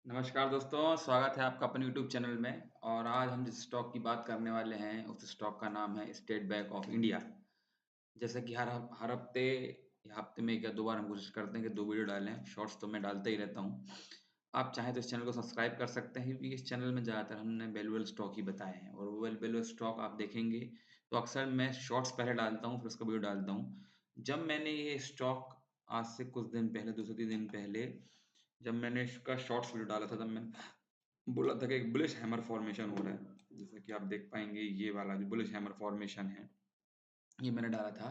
नमस्कार दोस्तों, स्वागत है आपका अपने यूट्यूब चैनल में। और आज हम जिस स्टॉक की बात करने वाले हैं उस स्टॉक का नाम है स्टेट बैंक ऑफ इंडिया। जैसे कि हर हफ्ते या हफ्ते में एक या दो बार हम कोशिश करते हैं कि दो वीडियो डालें। शॉर्ट्स तो मैं डालता ही रहता हूँ। आप चाहें तो इस चैनल को सब्सक्राइब कर सकते हैं, क्योंकि इस चैनल में ज़्यादातर हमने वैल्यूएबल स्टॉक ही बताए हैं। और वो वैल्यूएबल स्टॉक आप देखेंगे तो अक्सर मैं शॉर्ट्स पहले डालता हूँ, फिर उसका वीडियो डालता हूँ। जब मैंने ये स्टॉक आज से कुछ दिन पहले, 2 से 3 दिन पहले, जब मैंने इसका शॉर्ट्स वीडियो डाला था, तब मैंने बोला था कि एक बुलिश हैमर फॉर्मेशन हो रहा है। जैसा कि आप देख पाएँगे, ये वाला जो बुलिश हैमर फॉर्मेशन है, ये मैंने डाला था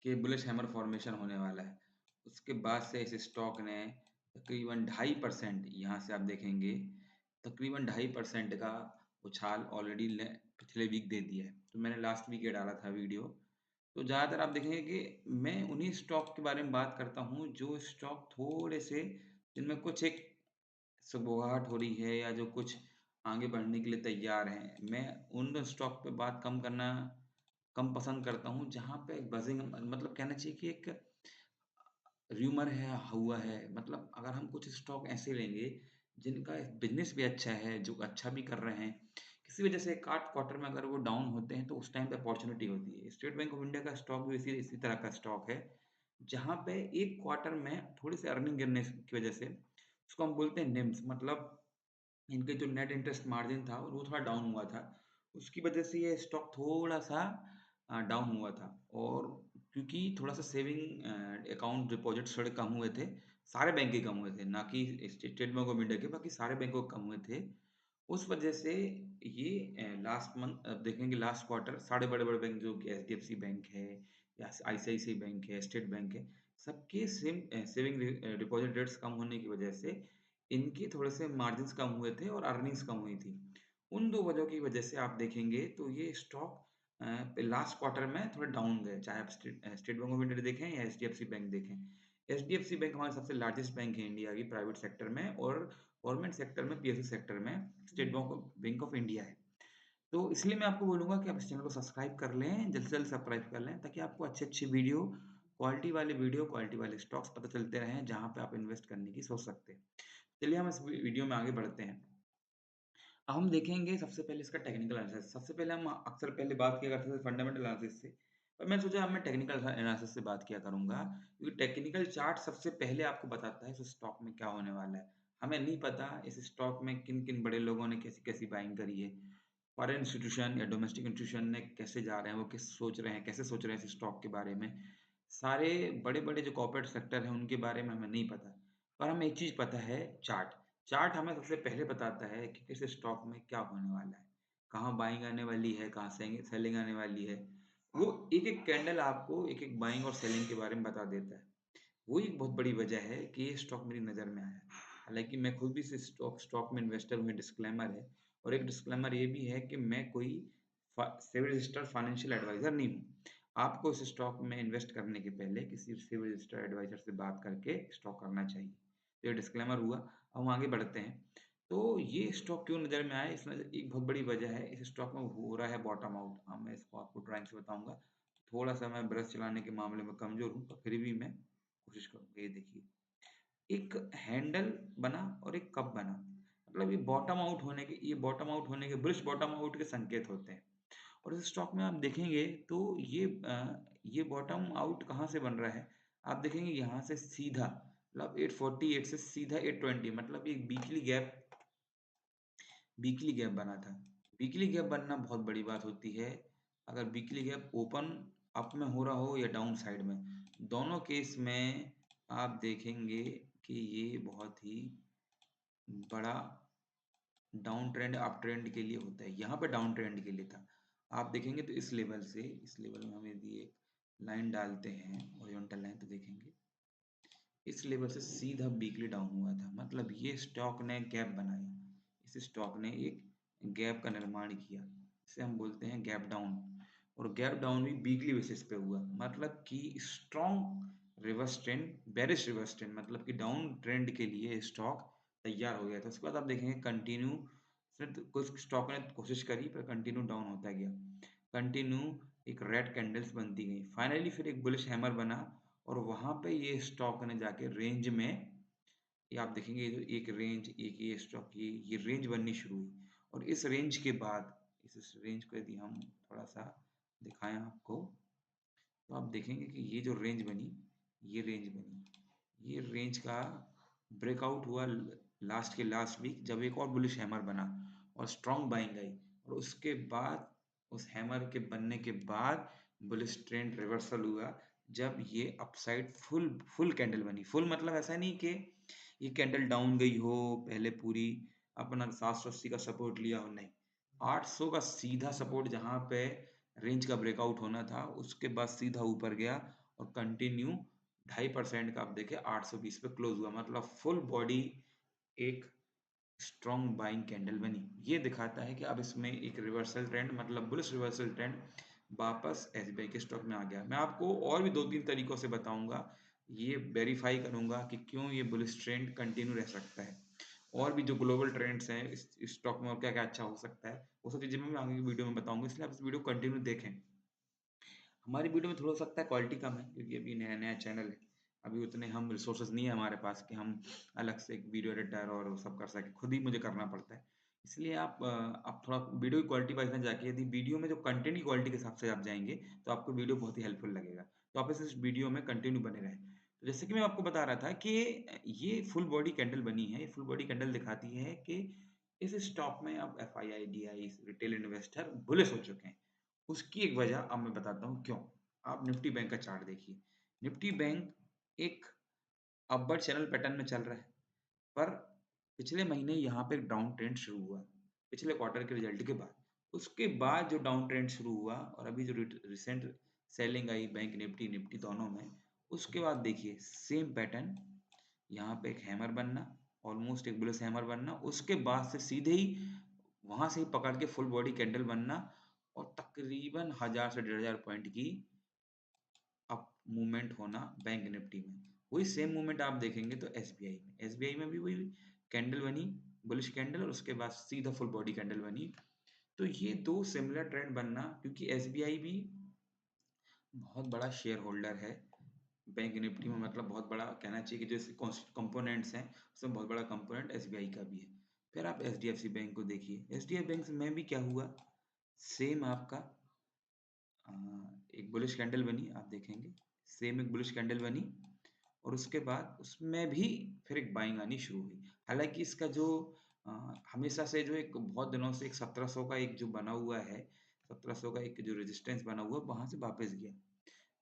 कि बुलिश हैमर फॉर्मेशन होने वाला है। उसके बाद से इस स्टॉक ने तकरीबन 2.5% यहाँ से आप देखेंगे, तकरीबन 2.5% का उछाल ऑलरेडी ले पिछले वीक दे दिया है। तो मैंने लास्ट वीक ये डाला था वीडियो। तो ज़्यादातर आप देखेंगे कि मैं उन्हीं स्टॉक के बारे में बात करता हूँ, जो स्टॉक थोड़े से जिनमें कुछ एक सुबुगाहट हो रही है या जो कुछ आगे बढ़ने के लिए तैयार हैं। मैं उन स्टॉक पे बात कम पसंद करता हूँ, जहाँ पे बज़िंग, मतलब कहना चाहिए कि एक र्यूमर है, हुआ है। मतलब अगर हम कुछ स्टॉक ऐसे लेंगे जिनका बिज़नेस भी अच्छा है, जो अच्छा भी कर रहे हैं, किसी वजह से एक आध क्वार्टर में अगर वो डाउन होते हैं, तो उस टाइम पे अपॉर्च्युनिटी होती है। स्टेट बैंक ऑफ इंडिया का स्टॉक भी इसी इसी तरह का स्टॉक है, जहाँ पे एक क्वार्टर में थोड़ी-सी अर्निंग गिरने की वजह से, उसको हम बोलते हैं निम्स, मतलब इनके जो नेट इंटरेस्ट मार्जिन था वो थोड़ा डाउन हुआ था। उसकी वजह से ये स्टॉक थोड़ा-सा डाउन हुआ था। और क्योंकि थोड़ा-सा सेविंग अकाउंट डिपॉज़िट्स थोड़े कम हुए थे, सारे बैंक के कम हुए थे, ना कि स्टेट बैंक ऑफ इंडिया के, बाकी सारे बैंकों के कम हुए थे। उस वजह से ये लास्ट मंथ देखेंगे, लास्ट क्वार्टर सारे बड़े-बड़े बैंक जो कि एचडीएफसी बैंक है या आईसीआईसीआई बैंक है, स्टेट बैंक है, सबके सेविंग डिपॉज़िट रेट्स कम होने की वजह से इनके थोड़े से मार्जिन्स कम हुए थे और अर्निंग्स कम हुई थी। उन 2 वजहों की वजह से आप देखेंगे तो ये स्टॉक लास्ट क्वार्टर में थोड़े डाउन गए, चाहे आप स्टेट बैंक ऑफ इंडिया देखें या एचडीएफसी बैंक देखें। एचडीएफसी बैंक हमारा सबसे लार्जेस्ट बैंक है इंडिया की प्राइवेट सेक्टर में, और गवर्नमेंट सेक्टर में, पीएसयू सेक्टर में स्टेट बैंक ऑफ इंडिया है। तो इसलिए मैं आपको बोलूँगा कि आप इस चैनल को सब्सक्राइब कर लें, जल्द से जल्द सब्सक्राइब कर लें, ताकि आपको अच्छी-अच्छी वीडियो, क्वालिटी वाले स्टॉक्स पता चलते रहें, जहाँ पे आप इन्वेस्ट करने की सोच सकते हैं। चलिए हम इस वीडियो में आगे बढ़ते हैं। अब हम देखेंगे सबसे पहले इसका टेक्निकल एनालिसिस। सबसे पहले हम अक्सर पहले बात किया करते थे फंडामेंटल एनालिसिस से, पर मैंने सोचा अब मैं टेक्निकल एनालिसिस से बात किया करूँगा, क्योंकि टेक्निकल चार्ट सबसे पहले आपको बताता है इस स्टॉक में क्या होने वाला है। हमें नहीं पता इस स्टॉक में किन-किन बड़े लोगों ने कैसी-कैसी बाइंग करी है। फॉरेन इंस्टीट्यूशन या डोमेस्टिक इंस्टीट्यूशन ने कैसे जा रहे हैं, वो कैसे सोच रहे हैं इस स्टॉक के बारे में। सारे बड़े-बड़े जो कॉर्पोरेट सेक्टर हैं उनके बारे में हमें नहीं पता। पर हमें एक चीज़ पता है, चार्ट। चार्ट हमें सबसे पहले बताता है कि किस स्टॉक में क्या होने वाला है, कहाँ बाइंग आने वाली है, कहाँ सेलिंग आने वाली है। वो एक-एक कैंडल आपको एक-एक बाइंग और सेलिंग के बारे में बता देता है। वो एक बहुत बड़ी वजह है कि ये स्टॉक मेरी नज़र में आया। हालाँकि मैं खुद भी इस स्टॉक में इन्वेस्टर हूँ, ये डिस्क्लेमर है। और एक डिस्क्लेमर ये भी है कि मैं कोई सेबी रजिस्टर्ड फाइनेंशियल एडवाइज़र नहीं हूँ। आपको इस स्टॉक में इन्वेस्ट करने के पहले किसी सेबी रजिस्टर्ड एडवाइज़र से बात करके स्टॉक करना चाहिए। तो ये डिस्क्लेमर हुआ। अब हम आगे बढ़ते हैं। तो ये स्टॉक क्यों नज़र में आया, इसमें एक बहुत बड़ी वजह है, इस स्टॉक में हो रहा है बॉटम आउट। अब मैं इसको आपको ड्राइंग से बताऊँगा। थोड़ा-सा मैं ब्रश चलाने के मामले में कमज़ोर हूँ, पर फिर भी मैं कोशिश करूँगा। ये देखिए, एक हैंडल बना और एक कप बना। मतलब ये बॉटम आउट होने के, बुलिश बॉटम आउट के संकेत होते हैं। और इस स्टॉक में आप देखेंगे तो ये बॉटम आउट कहाँ से बन रहा है? आप देखेंगे यहाँ से सीधा, मतलब 848 से सीधा 820, मतलब ये वीकली गैप बना था। वीकली गैप बनना बहुत बड़ी बात होती है। अगर वीकली गैप ओपन अप में हो रहा हो या डाउन साइड में, दोनों केस में आप देखेंगे कि ये बहुत ही बड़ा डाउन ट्रेंड अप ट्रेंड के लिए होता है। यहाँ पे डाउन ट्रेंड के लिए था। आप देखेंगे तो इस लेवल में हम यदि एक लाइन डालते हैं, हॉरिज़ॉन्टल लाइन, तो देखेंगे इस लेवल से सीधा वीकली डाउन हुआ था। मतलब ये स्टॉक ने गैप बनाया। इस स्टॉक ने एक गैप का निर्माण किया। इसे हम बोलते हैं गैप डाउन। और गैप डाउन भी वीकली बेसिस पे हुआ। मतलब कि strong reverse trend, bearish reverse trend, मतलब कि डाउन ट्रेंड के लिए स्टॉक तैयार हो गया था। उसके बाद आप देखेंगे कंटिन्यू, फिर कुछ स्टॉक ने कोशिश करी पर कंटिन्यू डाउन होता गया। कंटिन्यू एक रेड कैंडल्स बनती गई। फाइनली फिर एक बुलिश हैमर बना, और वहाँ पे ये स्टॉक ने जाके रेंज में ये आप देखेंगे ये जो एक रेंज, एक ये स्टॉक ये रेंज बननी शुरू हुई और इस रेंज के बाद इस रेंज को यदि हम थोड़ा-सा दिखाएँ आपको, तो आप देखेंगे कि ये जो रेंज बनी, ये रेंज बनी। ये रेंज का ब्रेकआउट हुआ लास्ट के लास्ट वीक जब एक और बुलिश हैमर बना और स्ट्रॉन्ग बाइंग आई और उसके बाद उस हैमर के बनने के बाद बुलिश ट्रेंड रिवर्सल हुआ जब ये अपसाइड फुल कैंडल बनी। फुल मतलब ऐसा नहीं कि ये कैंडल डाउन गई हो पहले पूरी अपना 780 का सपोर्ट लिया हो, नहीं। 800 का सीधा सपोर्ट जहाँ पे रेंज का ब्रेकआउट होना था उसके बाद सीधा ऊपर गया और कंटिन्यू 2.5% का आप देखें 820 पे क्लोज हुआ, मतलब फुल बॉडी एक स्ट्रॉन्ग बाइंग कैंडल बनी। ये दिखाता है कि अब इसमें एक रिवर्सल ट्रेंड मतलब बुलिश रिवर्सल ट्रेंड वापस एसबीआई के स्टॉक में आ गया। मैं आपको और भी 2-3 तरीकों से बताऊंगा, ये वेरीफाई करूंगा कि क्यों ये बुलिश ट्रेंड कंटिन्यू रह सकता है और भी जो ग्लोबल ट्रेंड्स हैं इस स्टॉक में और क्या क्या अच्छा हो सकता है, वो सब चीजें मैं आगे की वीडियो में बताऊंगा, इसलिए आप इस वीडियो कंटिन्यू देखें। हमारी वीडियो में थोड़ा हो सकता है क्वालिटी कम है क्योंकि अभी नया नया चैनल है, अभी उतने हम रिसोर्सेज नहीं है हमारे पास कि हम अलग से एक वीडियो एडिटर और वो सब कर सके, खुद ही मुझे करना पड़ता है। इसलिए आप थोड़ा वीडियो की क्वालिटी वाइज ना जाके यदि वीडियो में जो कंटेंट की क्वालिटी के हिसाब से आप जाएंगे तो आपको वीडियो बहुत ही हेल्पफुल लगेगा। तो आप इस वीडियो में कंटिन्यू बने रहें। तो जैसे कि मैं आपको बता रहा था कि ये फुल बॉडी कैंडल बनी है, ये फुल बॉडी कैंडल दिखाती है कि इस स्टॉक में अब F I I D I retail investor bullish हो चुके हैं। उसकी एक वजह अब मैं बताता हूँ क्यों। आप निफ्टी बैंक का चार्ट देखिए। निफ्टी बैंक एक अपवर्ड चैनल पैटर्न में चल रहा है, पर पिछले महीने यहाँ पे एक डाउन ट्रेंड शुरू हुआ पिछले क्वार्टर के रिजल्ट के बाद। उसके बाद जो डाउन ट्रेंड शुरू हुआ और अभी जो रिसेंट सेलिंग आई बैंक निफ्टी निफ्टी दोनों में, उसके बाद देखिए सेम पैटर्न, यहाँ पे एक हैमर बनना, ऑलमोस्ट एक बुलिश हैमर बनना, उसके बाद से सीधे ही वहां से ही पकड़ के फुल बॉडी कैंडल बनना और तकरीबन 1000 से 1500 पॉइंट की अप मूवमेंट होना बैंक निफ्टी में। वही सेम मूवमेंट आप देखेंगे तो एसबीआई में भी वही कैंडल बनी, बुलिश कैंडल, और उसके बाद सीधा फुल बॉडी कैंडल बनी। तो ये दो सिमिलर ट्रेंड बनना, क्योंकि एसबीआई भी बहुत बड़ा शेयर होल्डर है बैंक निफ्टी में, मतलब बहुत बड़ा कहना चाहिए कि जो कंपोनेंट्स हैं उसमें बहुत बड़ा कंपोनेंट एसबीआई का भी है। फिर आप एचडीएफसी बैंक को देखिए, एचडीएफसी बैंक में भी क्या हुआ, सेम आपका अ, एक बुलिश कैंडल बनी, आप देखेंगे सेम एक बुलिश कैंडल बनी और उसके बाद उसमें भी फिर एक बाइंग आनी शुरू हुई। हालांकि इसका जो हमेशा से जो एक बहुत दिनों से एक 1700 का एक जो बना हुआ है, 1700 का एक जो रेजिस्टेंस बना हुआ है वहां से वापस गया।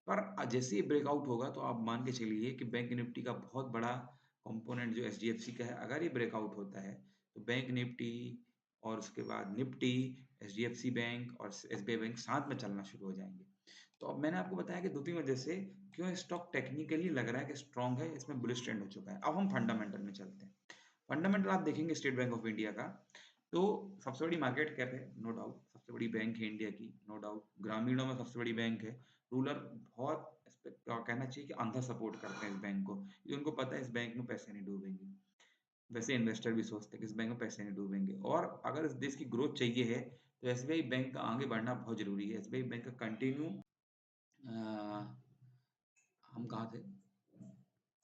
पर जैसे ही ब्रेकआउट होगा तो आप मान के चलिए कि बैंक निफ्टी का बहुत बड़ा कंपोनेंट जो एचडीएफसी का है, अगर ये ब्रेकआउट होता है तो बैंक निफ्टी और उसके बाद निफ्टी, एचडीएफसी बैंक और एसबीआई बैंक साथ में चलना शुरू हो जाएंगे। तो अब मैंने आपको बताया कि दो तीन वजह से क्यों स्टॉक टेक्निकली लग रहा है कि स्ट्रांग है, इसमें बुलिश ट्रेंड हो चुका है। अब हम फंडामेंटल में चलते हैं। फंडामेंटल आप देखेंगे स्टेट बैंक ऑफ इंडिया का, तो सबसे बड़ी मार्केट कैप है, नो डाउट, सबसे बड़ी बैंक है इंडिया की, नो डाउट, ग्रामीणों में सबसे बड़ी बैंक है, रूरल बहुत इस पे कहना चाहिए कि अंधा सपोर्ट करते हैं इस बैंक को, ये उनको पता है इस बैंक में पैसे नहीं डूबेंगे। वैसे इन्वेस्टर भी सोचते हैं कि इस बैंक में पैसे नहीं डूबेंगे, और अगर इस देश की ग्रोथ चाहिए है तो एसबीआई बैंक का आगे बढ़ना बहुत जरूरी है। एसबीआई बैंक का कंटिन्यू, हम कहाँ थे,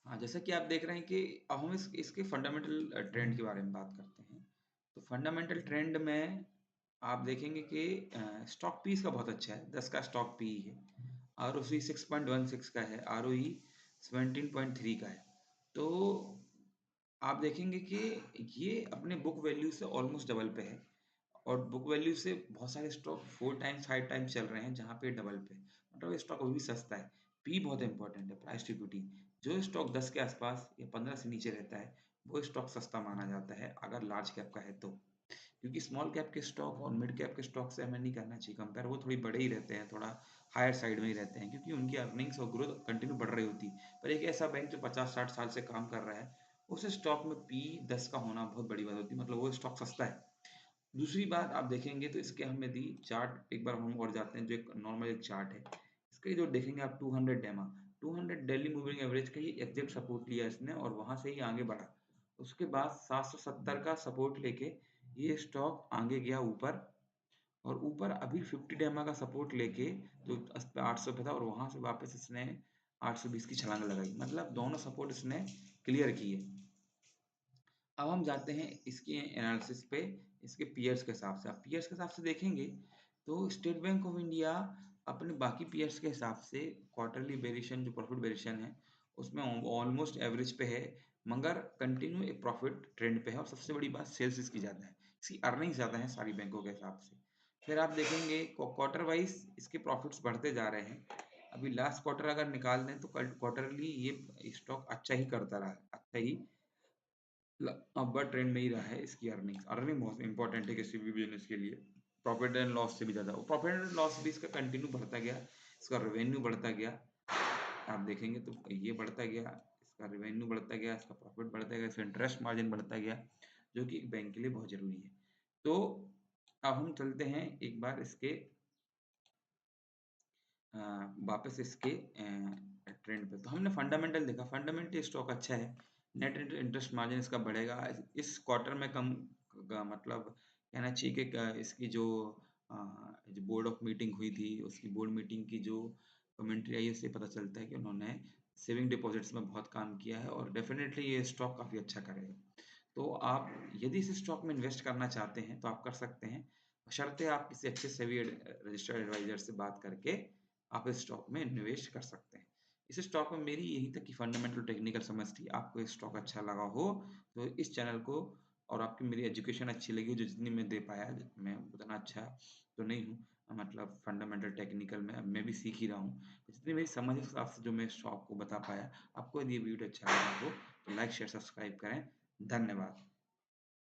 हाँ, जैसा कि आप देख रहे हैं कि अब हम इसके फंडामेंटल ट्रेंड के बारे में बात करते हैं। तो फंडामेंटल ट्रेंड में आप देखेंगे कि स्टॉक पी इसका बहुत अच्छा है, 10 का स्टॉक पी है, आर ओ सी 6.16 का है, आर ओ ई 17.3 का है। तो आप देखेंगे कि ये अपने बुक वैल्यू से ऑलमोस्ट डबल पे है, और बुक वैल्यू से बहुत सारे स्टॉक 4 टाइम्स 5 टाइम्स चल रहे हैं जहाँ पे डबल पे, मतलब स्टॉक अभी भी सस्ता है। पी बहुत इंपॉर्टेंट है, प्राइस टू इक्विटी। जो स्टॉक 10 के आसपास या 15 से नीचे रहता है वो स्टॉक सस्ता माना जाता है अगर लार्ज कैप का है तो, क्योंकि स्मॉल कैप के स्टॉक और मिड कैप के स्टॉक से हमें नहीं करना चाहिए कंपेयर, वो थोड़ी बड़े ही रहते हैं, थोड़ा हायर साइड में ही रहते हैं, क्योंकि उनकी अर्निंग्स और ग्रोथ कंटिन्यू बढ़ रही होती है। पर एक ऐसा बैंक जो 50-60 साल से काम कर रहा है, उस स्टॉक में पी 10 का होना बहुत बड़ी बात होती है, मतलब वो स्टॉक सस्ता है। दूसरी बात आप देखेंगे तो इसके हम यदि चार्ट एक बार हम और जाते हैं, जो एक नॉर्मल एक चार्ट है, इसके जो देखेंगे आप 200 डेमा, 200 डेली मूविंग एवरेज का ही एग्जैक्ट सपोर्ट लिया इसने और वहां से ही आगे बढ़ा। उसके बाद 770 का सपोर्ट लेके ये स्टॉक आगे गया ऊपर, और ऊपर अभी 50 डेमा का सपोर्ट लेके जो 800 पे था और वहां से वापस इसने 820 की छलांग लगाई, मतलब दोनों सपोर्ट इसने क्लियर किए। अब हम जाते हैं इसके एनालिसिस पे, इसके पीयर्स के हिसाब से। आप पीयर्स के हिसाब से देखेंगे तो स्टेट बैंक ऑफ इंडिया अपने बाकी पीयर्स के हिसाब से क्वार्टरली वेरिएशन जो प्रॉफिट वेरिएशन है, उसमें ऑलमोस्ट एवरेज पे है, मगर कंटिन्यू एक प्रॉफिट ट्रेंड पे है और सबसे बड़ी बात सेल्स इसकी ज़्यादा है। इसकी अर्निंग्स ज़्यादा है सारी बैंकों के हिसाब से। फिर आप देखेंगे क्वार्टर वाइज़ इसके प्रॉफिट्स बढ़ते जा रहे हैं। अभी लास्ट क्वार्टर अगर निकाल दें तो कल क्वार्टरली ये स्टॉक अच्छा ही करता रहा है, अच्छा ही अपवर्ड ट्रेंड में ही रहा है इसकी अर्निंग्स। अर्निंग बहुत इंपॉर्टेंट है किसी भी बिजनेस के लिए, प्रॉफिट एंड लॉस से भी ज़्यादा। प्रॉफिट एंड लॉस भी इसका कंटिन्यू बढ़ता गया, इसका रेवेन्यू बढ़ता गया। आप देखेंगे तो ये बढ़ता गया, इसका रेवेन्यू बढ़ता गया, इसका प्रॉफिट बढ़ता गया, इसका इंटरेस्ट मार्जिन बढ़ता गया, जो कि एक बैंक के लिए बहुत ज़रूरी है। तो अब हम चलते हैं एक बार इसके अ, वापस इसके ट्रेंड पे। तो हमने फंडामेंटल देखा, फंडामेंटली स्टॉक अच्छा है, नेट इंटरेस्ट मार्जिन इसका बढ़ेगा। इस क्वार्टर में कम मतलब कहना चाहिए कि इसकी जो जो बोर्ड ऑफ मीटिंग हुई थी, उसकी बोर्ड मीटिंग की जो कमेंट्री आई है, उससे पता चलता है कि उन्होंने सेविंग डिपॉजिट्स में बहुत काम किया है और डेफिनेटली ये स्टॉक काफ़ी अच्छा करेगा। तो आप यदि इस स्टॉक में इन्वेस्ट करना चाहते हैं तो आप कर सकते हैं, बशर्ते आप किसी अच्छे सेबी रजिस्टर्ड एडवाइजर से बात करके आप इस स्टॉक में निवेश कर सकते हैं। इस स्टॉक में मेरी यही तक की फंडामेंटल टेक्निकल समझ थी। आपको ये स्टॉक अच्छा लगा हो तो इस चैनल को, और आपकी मेरी एजुकेशन अच्छी लगी जो जितनी मैं दे पाया, मैं उतना अच्छा तो नहीं हूँ, मतलब फंडामेंटल टेक्निकल में अब मैं भी सीख ही रहा हूँ। जितनी मेरी समझ है उस हिसाब से जो मैं स्टॉक को बता पाया, आपको यदि ये वीडियो अच्छा लगा हो तो लाइक शेयर सब्सक्राइब करें। धन्यवाद।